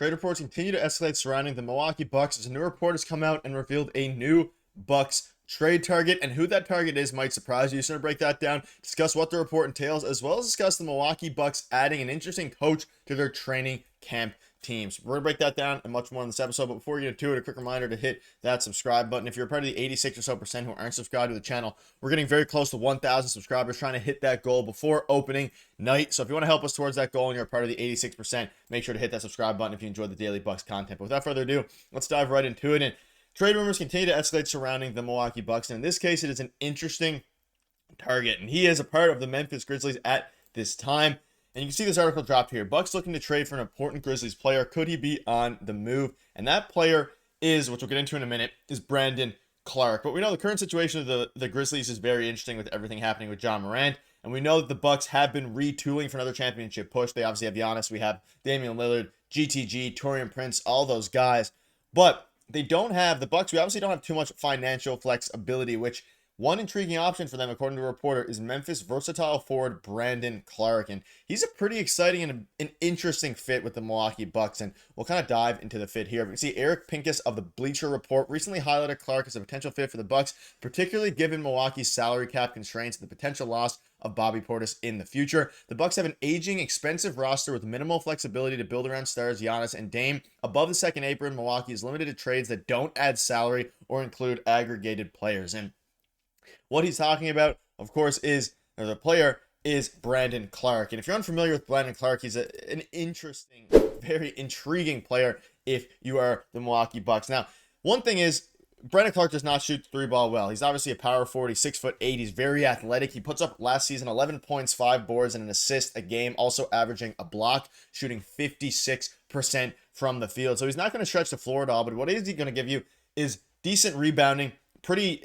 Trade reports continue to escalate surrounding the Milwaukee Bucks as a new report has come out and revealed a new Bucks trade target, and who that target is might surprise you. So we're going to break that down, discuss what the report entails, as well as discuss the Milwaukee Bucks adding an interesting coach to their training camp teams. We're going to break that down and much more in this episode, but before we get into it, a quick reminder to hit that subscribe button. If you're a part of the 86 or so percent who aren't subscribed to the channel, we're getting very close to 1,000 subscribers, trying to hit that goal before opening night. So if you want to help us towards that goal and you're a part of the 86%, make sure to hit that subscribe button if you enjoyed the daily Bucks content. But without further ado, let's dive right into it. And trade rumors continue to escalate surrounding the Milwaukee Bucks, and in this case, it is an interesting target, and he is a part of the Memphis Grizzlies at this time. And you can see this article dropped here. Bucks looking to trade for an important Grizzlies player. Could he be on the move? And that player is, which we'll get into in a minute, is Brandon Clarke. But we know the current situation of the Grizzlies is very interesting with everything happening with John Morant. And we know that the Bucks have been retooling for another championship push. They obviously have Giannis. We have Damian Lillard, GTG, Taurean Prince, all those guys. But they don't have, the Bucks, we obviously don't have too much financial flexibility, which one intriguing option for them, according to a reporter, is Memphis versatile forward Brandon Clarke. And he's a pretty exciting and an interesting fit with the Milwaukee Bucks. And we'll kind of dive into the fit here. We can see Eric Pincus of the Bleacher Report recently highlighted Clarke as a potential fit for the Bucks, particularly given Milwaukee's salary cap constraints and the potential loss of Bobby Portis in the future. The Bucks have an aging, expensive roster with minimal flexibility to build around stars Giannis and Dame. Above the second apron, Milwaukee is limited to trades that don't add salary or include aggregated players. And what he's talking about, of course, is, or the player is Brandon Clarke. And if you're unfamiliar with Brandon Clarke, he's an interesting, very intriguing player if you are the Milwaukee Bucks. Now, one thing is, Brandon Clarke does not shoot the three ball well. He's obviously a power forward. He's 6'8". He's very athletic. He puts up last season 11 points, 5 boards, and an assist a game, also averaging a block, shooting 56% from the field. So he's not going to stretch the floor at all, but what is he going to give you is decent rebounding, pretty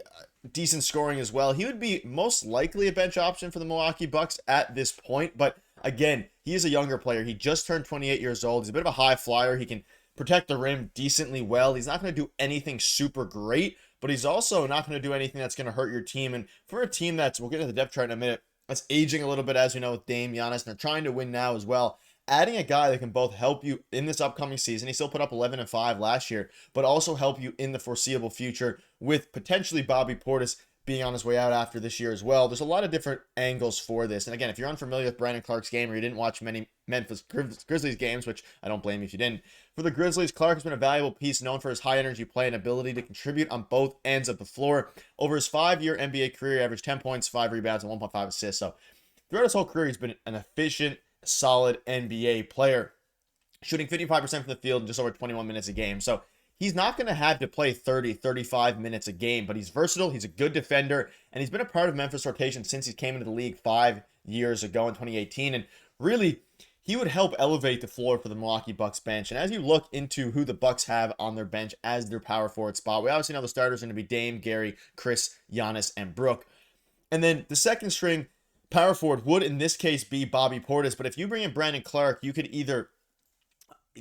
decent scoring as well. He would be most likely a bench option for the Milwaukee Bucks at this point, but again, he is a younger player. He just turned 28 years old. He's a bit of a high flyer. He can protect the rim decently well. He's not going to do anything super great, but he's also not going to do anything that's going to hurt your team. And for a team that's, we'll get into the depth chart in a minute, that's aging a little bit, as we know, with Dame, Giannis, and they're trying to win now as well, adding a guy that can both help you in this upcoming season, he still put up 11 and 5 last year, but also help you in the foreseeable future with potentially Bobby Portis being on his way out after this year as well. There's a lot of different angles for this. And again, if you're unfamiliar with Brandon Clarke's game or you didn't watch many Memphis Grizzlies games, which I don't blame you if you didn't, for the Grizzlies, Clarke has been a valuable piece known for his high energy play and ability to contribute on both ends of the floor. Over his 5-year NBA career, he averaged 10 points, 5 rebounds, and 1.5 assists. So throughout his whole career, he's been an efficient, solid NBA player, shooting 55% from the field in just over 21 minutes a game. So he's not going to have to play 30, 35 minutes a game, but he's versatile. He's a good defender, and he's been a part of Memphis rotation since he came into the league 5 years ago in 2018. And really, he would help elevate the floor for the Milwaukee Bucks bench. And as you look into who the Bucks have on their bench as their power forward spot, we obviously know the starters are going to be Dame, Gary, Chris, Giannis, and Brook. And then the second string power forward would, in this case, be Bobby Portis. But if you bring in Brandon Clarke, you could either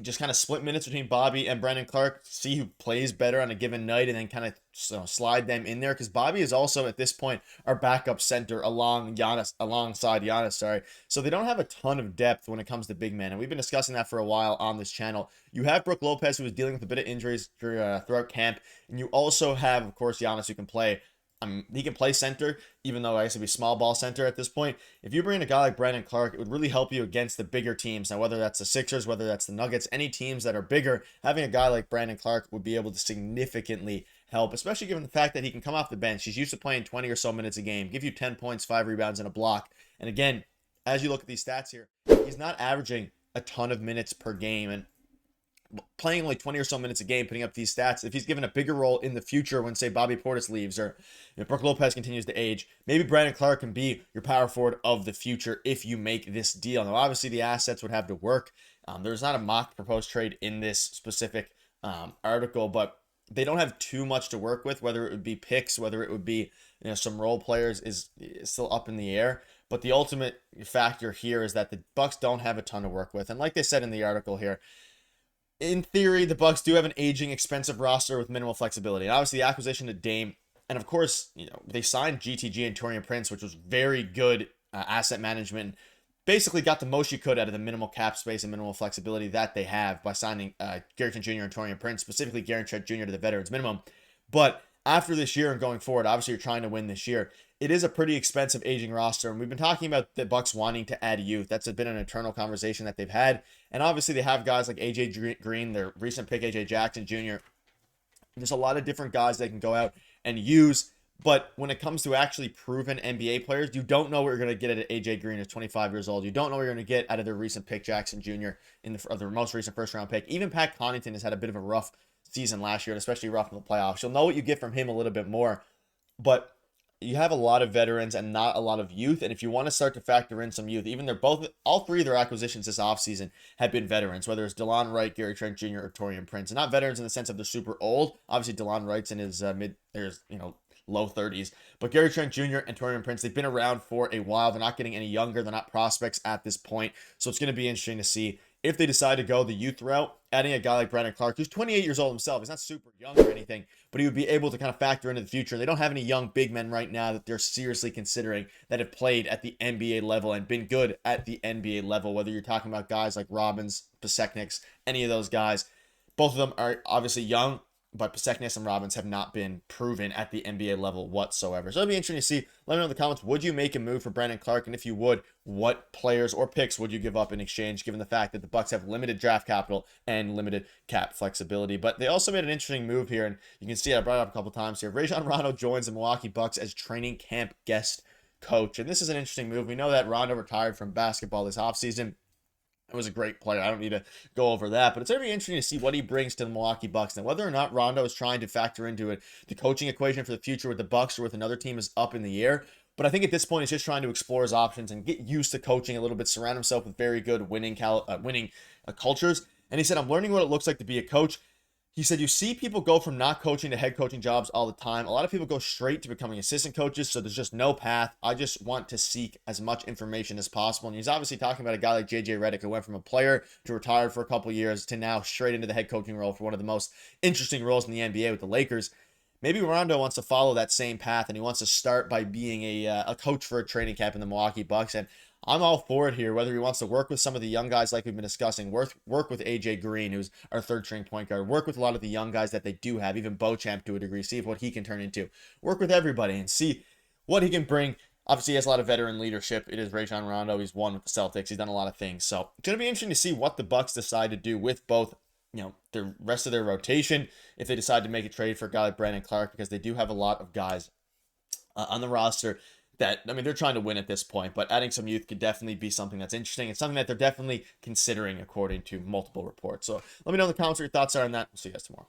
just kind of split minutes between Bobby and Brandon Clarke, see who plays better on a given night, and then kind of slide them in there. Because Bobby is also, at this point, our backup center alongside Giannis. So they don't have a ton of depth when it comes to big men. And we've been discussing that for a while on this channel. You have Brook Lopez, who is dealing with a bit of injuries throughout camp. And you also have, of course, Giannis, who can play. He can play center, even though I guess it'd be small ball center at this point. If you bring in a guy like Brandon Clarke, it would really help you against the bigger teams. Now, whether that's the Sixers, whether that's the Nuggets, any teams that are bigger, having a guy like Brandon Clarke would be able to significantly help, especially given the fact that he can come off the bench. He's used to playing 20 or so minutes a game, give you 10 points, 5 rebounds, and a block. And again, as you look at these stats here, he's not averaging a ton of minutes per game. And playing only 20 or so minutes a game, putting up these stats, if he's given a bigger role in the future when, say, Bobby Portis leaves or Brook Lopez continues to age, maybe Brandon Clarke can be your power forward of the future if you make this deal. Now, obviously, the assets would have to work. There's not a mock proposed trade in this specific article, but they don't have too much to work with. Whether it would be picks, whether it would be some role players is still up in the air. But the ultimate factor here is that the Bucks don't have a ton to work with. And like they said in the article here, in theory, the Bucks do have an aging, expensive roster with minimal flexibility. And obviously, the acquisition of Dame, and of course, they signed GTG and Taurean Prince, which was very good asset management. basically got the most you could out of the minimal cap space and minimal flexibility that they have by signing Gary Trent Jr. and Taurean Prince, specifically Gary Trent Jr. to the veterans minimum. But after this year and going forward, obviously you're trying to win this year. It is a pretty expensive aging roster, and we've been talking about the Bucks wanting to add youth. That's been an eternal conversation that they've had, and obviously they have guys like AJ Green, their recent pick AJ Jackson Jr. There's a lot of different guys they can go out and use, but when it comes to actually proven NBA players, you don't know what you're going to get out of AJ Green, who's 25 years old. You don't know what you're going to get out of their recent pick Jackson Jr. in the most recent first round pick. Even Pat Connaughton has had a bit of a rough season last year, and especially rough in the playoffs. You'll know what you get from him a little bit more, but you have a lot of veterans and not a lot of youth. And if you want to start to factor in some youth, all three of their acquisitions this offseason have been veterans, whether it's DeLon Wright, Gary Trent Jr., or Taurean Prince. And not veterans in the sense of they're super old. Obviously, DeLon Wright's in his low 30s. But Gary Trent Jr. and Taurean Prince, they've been around for a while. They're not getting any younger. They're not prospects at this point. So it's going to be interesting to see if they decide to go the youth route, adding a guy like Brandon Clarke, who's 28 years old himself. He's not super young or anything, but he would be able to kind of factor into the future. They don't have any young big men right now that they're seriously considering that have played at the NBA level and been good at the NBA level, whether you're talking about guys like Robbins, Pasechniks, any of those guys. Both of them are obviously young, but Pasechniks and Robbins have not been proven at the NBA level whatsoever. So it'll be interesting to see. Let me know in the comments, would you make a move for Brandon Clarke? And if you would, what players or picks would you give up in exchange, given the fact that the Bucks have limited draft capital and limited cap flexibility? But they also made an interesting move here, and you can see I brought it up a couple times here. Rajon Rondo joins the Milwaukee Bucks as training camp guest coach. And this is an interesting move. We know that Rondo retired from basketball this offseason. It was a great player. I don't need to go over that, but it's going to be interesting to see what he brings to the Milwaukee Bucks. And whether or not Rondo is trying to factor into it, the coaching equation for the future with the Bucks or with another team is up in the air. But I think at this point, he's just trying to explore his options and get used to coaching a little bit, surround himself with very good winning cultures. And he said, I'm learning what it looks like to be a coach. He said, you see people go from not coaching to head coaching jobs all the time. A lot of people go straight to becoming assistant coaches, so there's just no path. I just want to seek as much information as possible. And he's obviously talking about a guy like JJ Redick, who went from a player to retired for a couple years to now straight into the head coaching role for one of the most interesting roles in the NBA with the Lakers. Maybe Rondo wants to follow that same path, and he wants to start by being a coach for a training camp in the Milwaukee Bucks. And I'm all for it here, whether he wants to work with some of the young guys like we've been discussing, work with AJ Green, who's our third string point guard, work with a lot of the young guys that they do have, even Beauchamp to a degree, see what he can turn into. Work with everybody and see what he can bring. Obviously, he has a lot of veteran leadership. It is Rajon Rondo. He's won with the Celtics. He's done a lot of things. So it's going to be interesting to see what the Bucks decide to do with both, the rest of their rotation, if they decide to make a trade for a guy like Brandon Clarke, because they do have a lot of guys on the roster that, they're trying to win at this point, but adding some youth could definitely be something that's interesting. It's something that they're definitely considering according to multiple reports. So let me know in the comments what your thoughts are on that. We'll see you guys tomorrow.